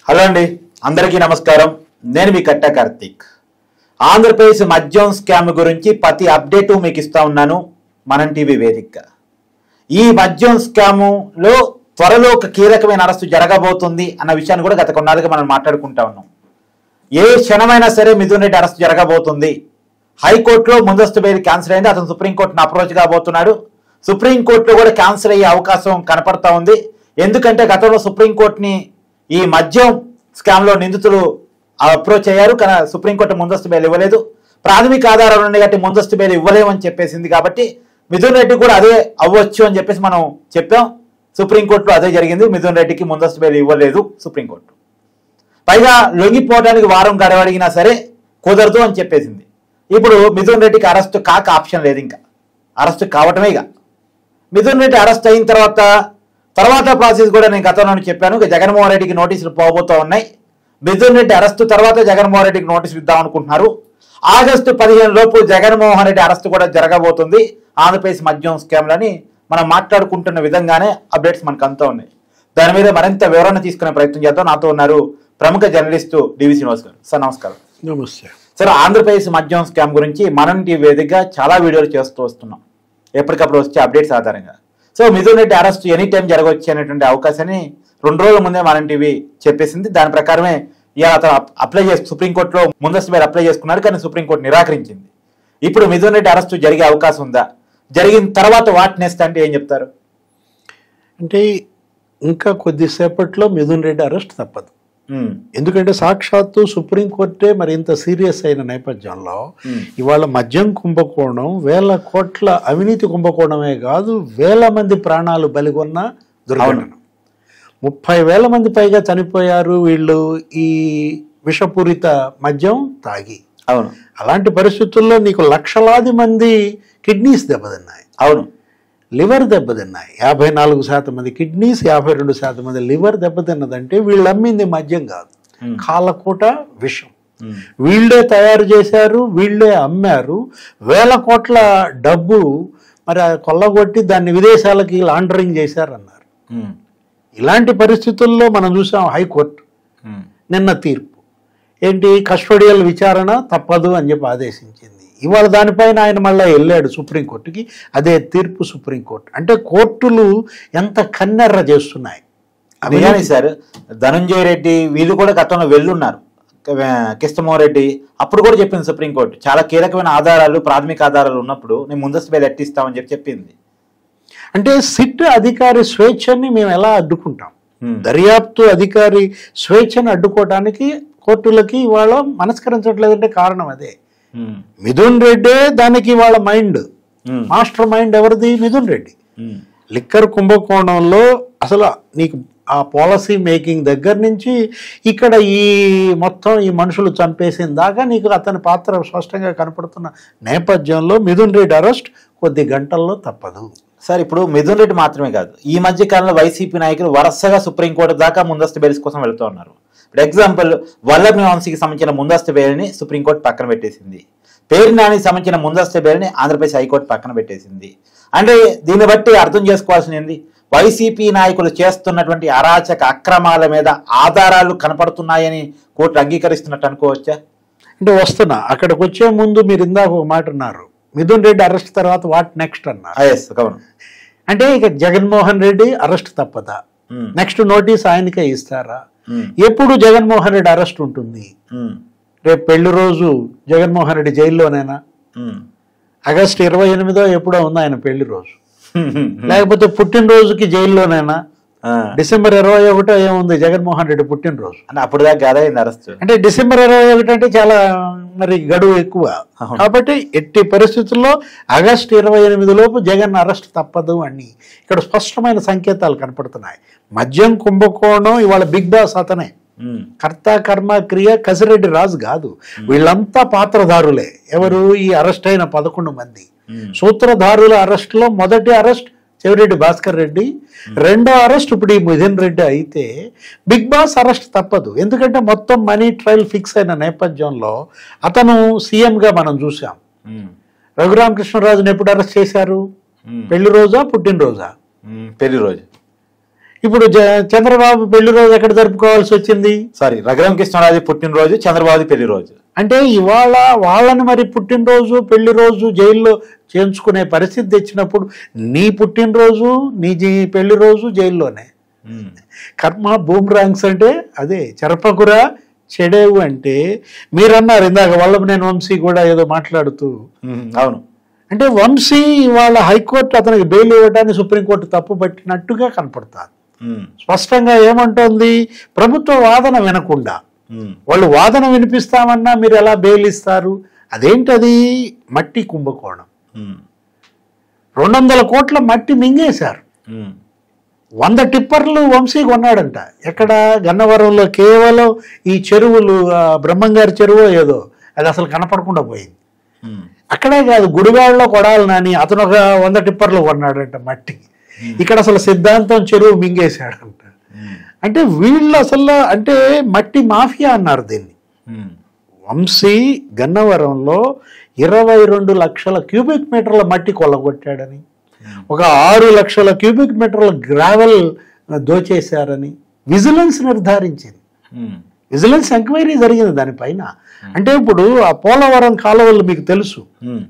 Hello అండి, అందరికీ నమస్కారం. నేను మీ కట్ట కార్తీక్. ఆంధ్రప్రదేశ్ మద్యం స్కామ్ గురించి ప్రతి అప్డేటు మీకు ఇస్తా ఉన్నాను మనం టీవీ వేదికగా. ఈ మద్యం స్కాములో త్వరలో ఒక కీలకమైన అరెస్టు జరగబోతుంది అన్న విషయాన్ని కూడా గత కొన్నాళ్ళుగా మనం మాట్లాడుకుంటా ఉన్నాం. ఏ క్షణమైనా సరే మిథున్ రెడ్డి అరెస్టు జరగబోతుంది. హైకోర్టులో ముందస్తు బెయిల్ క్యాన్సిల్ అయింది. అతను సుప్రీంకోర్టును అప్రోచ్ కాబోతున్నాడు. సుప్రీంకోర్టులో కూడా క్యాన్సిల్ అయ్యే అవకాశం కనపడతా ఉంది. ఎందుకంటే గతంలో సుప్రీంకోర్టుని ఈ మద్యం స్కామ్లో నిందితులు అప్రోచ్ అయ్యారు, కానీ సుప్రీంకోర్టు ముందస్తు బెయిల్ ఇవ్వలేదు. ప్రాథమిక ఆధారాలు ఉన్నాయి కాబట్టి ముందస్తు బెయిల్ ఇవ్వలేమని చెప్పేసింది. కాబట్టి మిథున్ రెడ్డి కూడా అదే అవ్వచ్చు అని చెప్పేసి మనం చెప్పాం. సుప్రీంకోర్టులో అదే జరిగింది. మిథున్ రెడ్డికి ముందస్తు బెయిల్ ఇవ్వలేదు సుప్రీంకోర్టు. పైగా లొంగిపోవడానికి వారం గడవడిగినా సరే కుదరదు అని చెప్పేసింది. ఇప్పుడు మిథున్ రెడ్డికి అరెస్ట్ కాక ఆప్షన్ లేదు, ఇంకా అరెస్ట్ కావటమే. ఇక మిథున్ రెడ్డి అరెస్ట్ అయిన తర్వాత ప్రాసెస్ కూడా నేను గతంలో చెప్పాను. జగన్మోహన్ రెడ్డికి నోటీసులు పోబోతూ ఉన్నాయి. మిథున్ రెడ్డి అరెస్టు తర్వాత జగన్మోహన్ రెడ్డికి నోటీసులు ఇద్దాం అనుకుంటున్నారు. ఆగస్టు 15 లోపు జగన్మోహన్ రెడ్డి అరెస్టు కూడా జరగబోతుంది ఆంధ్రప్రదేశ్ మద్యం స్కామ్లని మనం మాట్లాడుకుంటున్న విధంగానే అప్డేట్స్ మనకు అంతా ఉన్నాయి. దాని మీద మరింత వివరణ తీసుకునే ప్రయత్నం చేద్దాం. నాతో ఉన్నారు ప్రముఖ జర్నలిస్టు డివి శ్రీనివాస్ గారు. సార్ నమస్కారం. నమస్తే సార్, ఆంధ్రప్రదేశ్ మద్యం స్కామ్ గురించి మనం టీవీ వేదికగా చాలా వీడియోలు చేస్తూ వస్తున్నాం, ఎప్పటికప్పుడు వచ్చే అప్డేట్స్ ఆధారంగా. So Mithun Reddy arrest any time జరగవచ్చు అనేటువంటి అవకాశాన్ని 2 రోజుల ముందే మనం టీవీ చెప్పేసింది. దాని ప్రకారమే ఇవాళ అతను సుప్రీంకోర్టులో ముందస్తు బెయిల్ అప్లై చేసుకున్నాడు, కానీ సుప్రీంకోర్టు నిరాకరించింది. ఇప్పుడు మిథున్ రెడ్డి అరెస్టు జరిగే అవకాశం ఉందా? జరిగిన తర్వాత వాట్ నెక్స్ట్ అంటే ఏం చెప్తారు? అంటే ఇంకా కొద్దిసేపట్లో మిథున్ రెడ్డి అరెస్ట్ తప్పదు. ఎందుకంటే సాక్షాత్తు సుప్రీంకోర్టే మరి ఇంత సీరియస్ అయిన నేపథ్యంలో ఇవాళ మద్యం కుంభకోణం, 1000 కోట్ల అవినీతి కుంభకోణమే కాదు, 1000 మంది ప్రాణాలు బలిగొన్న దుర్ఘటన. 30,000 మంది పైగా చనిపోయారు వీళ్ళు ఈ విషపూరిత మద్యం తాగి. అవును. అలాంటి పరిస్థితుల్లో నీకు లక్షలాది మంది కిడ్నీస్ దెబ్బతిన్నాయి. అవును. లివర్ దెబ్బతిన్నాయి. 54% మంది కిడ్నీస్, 52% మంది లివర్ దెబ్బతిన్నదంటే వీళ్ళు అమ్మింది మద్యం కాదు, కాలకూట విషం. వీళ్ళే తయారు చేశారు, వీళ్ళే అమ్మారు. 1000 కోట్ల డబ్బు మరి కొల్లగొట్టి దాన్ని విదేశాలకి లాండరింగ్ చేశారన్నారు. ఇలాంటి పరిస్థితుల్లో మనం చూసాం హైకోర్టు నిన్న తీర్పు ఏంటి, కస్టోడియల్ విచారణ తప్పదు అని చెప్పి ఆదేశించింది. ఇవాళ దానిపైన ఆయన మళ్ళీ వెళ్ళాడు సుప్రీంకోర్టుకి, అదే తీర్పు సుప్రీంకోర్టు. అంటే కోర్టులు ఎంత కన్నెర్ర చేస్తున్నాయి. నిజానికి సార్, ధనంజయ రెడ్డి వీళ్ళు కూడా గతంలో వెళ్ళున్నారు, కృష్ణమోహన్ రెడ్డి. అప్పుడు కూడా చెప్పింది సుప్రీంకోర్టు, చాలా కీలకమైన ఆధారాలు, ప్రాథమిక ఆధారాలు ఉన్నప్పుడు నేను ముందస్తు బెయిల్ ఎట్టిస్తామని చెప్పింది. అంటే సిట్ అధికారి స్వేచ్ఛని మేము ఎలా అడ్డుకుంటాం? దర్యాప్తు అధికారి స్వేచ్ఛను అడ్డుకోవడానికి కోర్టులకి ఇవాళ మనస్కరించట్లేదంటే కారణం అదే. మిథున్ రెడ్డే దానికి వాళ్ళ మైండ్, మాస్టర్ మైండ్ ఎవరిది? మిథున్ రెడ్డి. లిక్కర్ కుంభకోణంలో అసలు నీకు ఆ పాలసీ మేకింగ్ దగ్గర నుంచి ఇక్కడ ఈ మొత్తం ఈ మనుషులు చంపేసిన దాకా నీకు అతని పాత్ర స్పష్టంగా కనపడుతున్న నేపథ్యంలో మిథున్ రెడ్డి అరెస్ట్ కొద్ది గంటల్లో తప్పదు. సార్, ఇప్పుడు మిథున్ రెడ్డి మాత్రమే కాదు, ఈ మధ్య కాలంలో వైసీపీ నాయకులు వరుసగా సుప్రీంకోర్టు దాకా ముందస్తు బెయిల్స్ కోసం వెళుతూ ఉన్నారు. ఇప్పుడు ఎగ్జాంపుల్, వల్లభ్ వంశీకి సంబంధించిన ముందస్తు బెయిల్ని సుప్రీంకోర్టు పక్కన పెట్టేసింది. పేరు నానికి సంబంధించిన ముందస్తు బెయిల్ని ఆంధ్రప్రదేశ్ హైకోర్టు పక్కన పెట్టేసింది. అంటే దీన్ని బట్టి అర్థం చేసుకోవాల్సింది, వైసీపీ నాయకులు చేస్తున్నటువంటి అరాచక అక్రమాల మీద ఆధారాలు కనపడుతున్నాయని కోర్టు అంగీకరిస్తున్నట్టు అనుకోవచ్చా? అంటే వస్తున్నా అక్కడికి వచ్చే ముందు మీరు ఇందాక ఒక మాట అన్నారు, మిథున్ రెడ్డి అరెస్ట్ తర్వాత వాట్ నెక్స్ట్ అన్నారు. అంటే ఇక జగన్మోహన్ రెడ్డి అరెస్ట్ తప్పదా? నెక్స్ట్ నోటీస్ ఆయనకే ఇస్తారా? ఎప్పుడు జగన్మోహన్ రెడ్డి అరెస్ట్ ఉంటుంది? రేపు పెళ్లి రోజు జగన్మోహన్ రెడ్డి జైల్లోనేనా? ఆగస్టు 28 ఎప్పుడో ఉంది ఆయన పెళ్లి రోజు, లేకపోతే పుట్టినరోజుకి జైల్లోనేనా? డిసెంబర్ 21 ఏముంది జగన్మోహన్ రెడ్డి పుట్టినరోజు, అప్పుడు దాకా అరెస్ట్. అంటే డిసెంబర్ 21 అంటే చాలా మరి గడువు ఎక్కువ. కాబట్టి ఎట్టి పరిస్థితుల్లో ఆగస్టు 28 లోపు జగన్ అరెస్ట్ తప్పదు అని ఇక్కడ స్పష్టమైన సంకేతాలు కనపడుతున్నాయి. మద్యం కుంభకోణం ఇవాళ బిగ్ బాస్ అతనే, కర్త కర్మ క్రియ కసిరెడ్డి రాజు కాదు. వీళ్ళంతా పాత్రధారులే. ఎవరు? ఈ అరెస్ట్ అయిన 11 మంది సూత్రధారుల అరెస్ట్ లో మొదటి అరెస్ట్ చెవిరెడ్డి భాస్కర్ రెడ్డి, రెండో అరెస్ట్ ఇప్పుడు ఈ మిథున్ రెడ్డి. అయితే బిగ్ బాస్ అరెస్ట్ తప్పదు, ఎందుకంటే మొత్తం మనీ ట్రయల్ ఫిక్స్ అయిన నేపథ్యంలో అతను సీఎంగా మనం చూసాం. రఘురామకృష్ణరాజుని ఎప్పుడు అరెస్ట్ చేశారు? పెళ్లి రోజా పుట్టినరోజా? పెళ్లి రోజు. ఇప్పుడు చంద్రబాబు పెళ్లి రోజు ఎక్కడ జరుపుకోవాల్సి వచ్చింది? సారీ, రఘురామ కృష్ణరాజు పుట్టినరోజు, చంద్రబాబు పెళ్లి రోజు. అంటే ఇవాళ వాళ్ళని మరి పుట్టినరోజు పెళ్లి రోజు జైల్లో చేయించుకునే పరిస్థితి తెచ్చినప్పుడు నీ పుట్టినరోజు నీ పెళ్లి రోజు జైల్లోనే. కర్మ బూమ్రాంగ్స్ అంటే అదే, చెరపకురా చెడేవు అంటే మీరన్నారు ఇందాక వల్లభనేని వంశీ కూడా ఏదో మాట్లాడుతూ. అవును, అంటే వంశీ ఇవాళ హైకోర్టు అతనికి బెయిల్ ఇవ్వడాన్ని సుప్రీంకోర్టు తప్పు పట్టినట్టుగా కనపడుతుంది. స్పష్టంగా ఏమంటోంది, ప్రభుత్వ వాదన వినకుండా వాళ్ళు వాదన వినిపిస్తామన్నా మీరు ఎలా బెయిల్ ఇస్తారు? అదేంటది? మట్టి కుంభకోణం. 200 కోట్ల మట్టి మింగేశారు. 100 టిప్పర్లు వంశీ కొన్నాడంట. ఎక్కడ? గన్నవరంలో. కేవలం ఈ చెరువులు, బ్రహ్మంగారి చెరువు ఏదో, అది అసలు కనపడకుండా పోయింది. అక్కడే కాదు, గుడివాడలో కొడాలి నాని అతను ఒక 100 టిప్పర్లు కొన్నాడంట మట్టి. ఇక్కడ అసలు సిద్ధాంతం చెరువు మింగేశాడంట. అంటే వీళ్ళు అసలు అంటే మట్టి మాఫియా అన్నారు దీన్ని. వంశీ గన్నవరంలో 22 లక్షల క్యూబిక్ మీటర్ల మట్టి కొల్లగొట్టాడని, ఒక 6 లక్షల క్యూబిక్ మీటర్ల గ్రావెల్ దోచేశారని విజిలెన్స్ నిర్ధారించింది. విజిలెన్స్ ఎంక్వైరీ జరిగింది దానిపైన. అంటే ఇప్పుడు ఆ పోలవరం కాలువలు మీకు తెలుసు,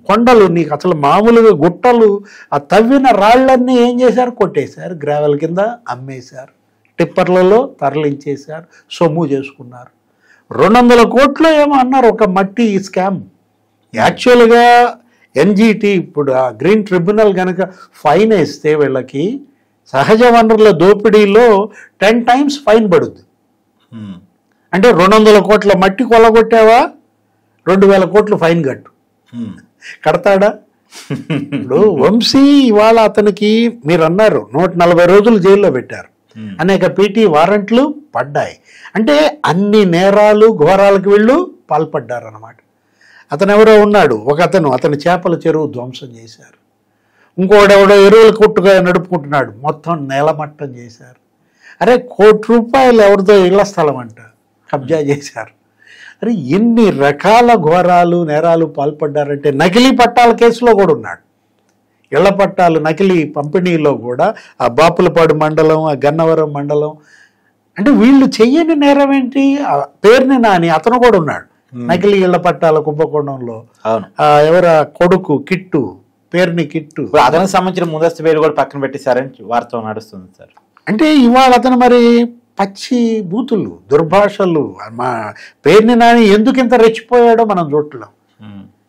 కొండలు, నీకు అసలు మామూలుగా గుట్టలు, ఆ తవ్విన రాళ్లన్నీ ఏం చేశారు? కొట్టేశారు, గ్రావెల్ కింద అమ్మేశారు, టిప్పర్లలో తరలించేశారు, సొమ్ము చేసుకున్నారు. 200 కోట్లు ఏమో అన్నారు ఒక మట్టి స్కామ్. యాక్చువల్గా ఎన్జిటి ఇప్పుడు ఆ గ్రీన్ ట్రిబ్యునల్ కనుక ఫైన్ వేస్తే వీళ్ళకి సహజ వనరుల దోపిడీలో 10 times ఫైన్ పడుద్ది. అంటే 200 కోట్ల మట్టి కొల్లగొట్టావా, 2000 కోట్లు ఫైన్ కట్టు. కడతాడా? ఇప్పుడు వంశీ ఇవాళ అతనికి మీరు అన్నారు 140 రోజులు జైల్లో పెట్టారు, అనేక పీటీ వారెంట్లు పడ్డాయి. అంటే అన్ని నేరాలు ఘోరాలకు వీళ్ళు పాల్పడ్డారన్నమాట. అతను ఎవరో ఉన్నాడు, ఒక అతని చేపల చెరువు ధ్వంసం చేశారు. ఇంకోడెవడో ఎరువుల కొట్టుగా నడుపుకుంటున్నాడు, మొత్తం నేలమట్టం చేశారు. అరే, ₹1 ఎవరిదో ఇళ్ల స్థలం అంట కబ్జా చేశారు. అరే, ఎన్ని రకాల ఘోరాలు నేరాలు పాల్పడ్డారంటే నకిలీ పట్టాల కేసులో కూడా ఉన్నాడు. ఇళ్ల పట్టాలు నకిలీ పంపిణీలో కూడా ఆ బాపులపాడు మండలం, ఆ గన్నవరం మండలం. అంటే వీళ్ళు చెయ్యని నేరం ఏంటి? పేరుని నాని అతను కూడా ఉన్నాడు నకిలీ ఇళ్ల పట్టాల కుంభకోణంలో. ఎవరా కొడుకు కిట్టు, పేరుని కిట్టు. అతనికి సంబంధించిన ముందస్తు బెయిల్ కూడా పక్కన పెట్టేశారని వార్త నడుస్తుంది సార్. అంటే ఇవాళ అతను మరి పచ్చి బూతులు, దుర్భాషలు, మా పేరుని నాని ఎందుకు ఇంత రెచ్చిపోయాడో మనం చూడలేం.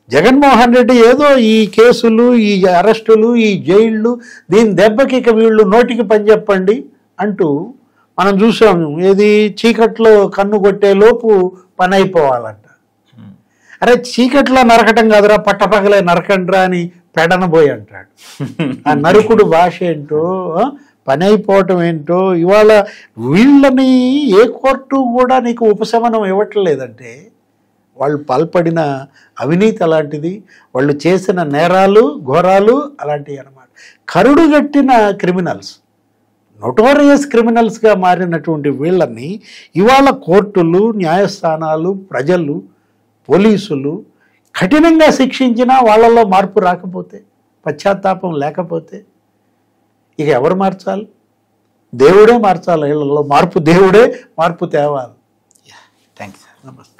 జగన్మోహన్ రెడ్డి ఏదో ఈ కేసులు, ఈ అరెస్టులు, ఈ జైళ్ళు, దీని దెబ్బకి ఇక వీళ్ళు నోటికి పని చెప్పండి అంటూ మనం చూసాం. ఏది చీకట్లో కన్ను కొట్టే లోపు పని అయిపోవాలంట. అరే, చీకట్లో నరకటం కాదురా, పట్టపగలే నరకండ్రా అని పెడనబోయి అంటాడు. ఆ నరుకుడు భాష ఏంటో, పని అయిపోవటం ఏంటో. ఇవాళ వీళ్ళని ఏ కోర్టు కూడా నీకు ఉపశమనం ఇవ్వట్లేదంటే వాళ్ళు పాల్పడిన అవినీతి అలాంటిది, వాళ్ళు చేసిన నేరాలు ఘోరాలు అలాంటివి అన్నమాట. కరుడుగట్టిన క్రిమినల్స్, నోటోరియస్ క్రిమినల్స్గా మారినటువంటి వీళ్ళని ఇవాళ కోర్టులు, న్యాయస్థానాలు, ప్రజలు, పోలీసులు కఠినంగా శిక్షించినా వాళ్ళల్లో మార్పు రాకపోతే, పశ్చాత్తాపం లేకపోతే ఇక ఎవరు మార్చాలి? దేవుడే మార్చాలి. వీళ్ళలో మార్పు దేవుడే మార్పు తేవాలి. Thanks sir. నమస్తే.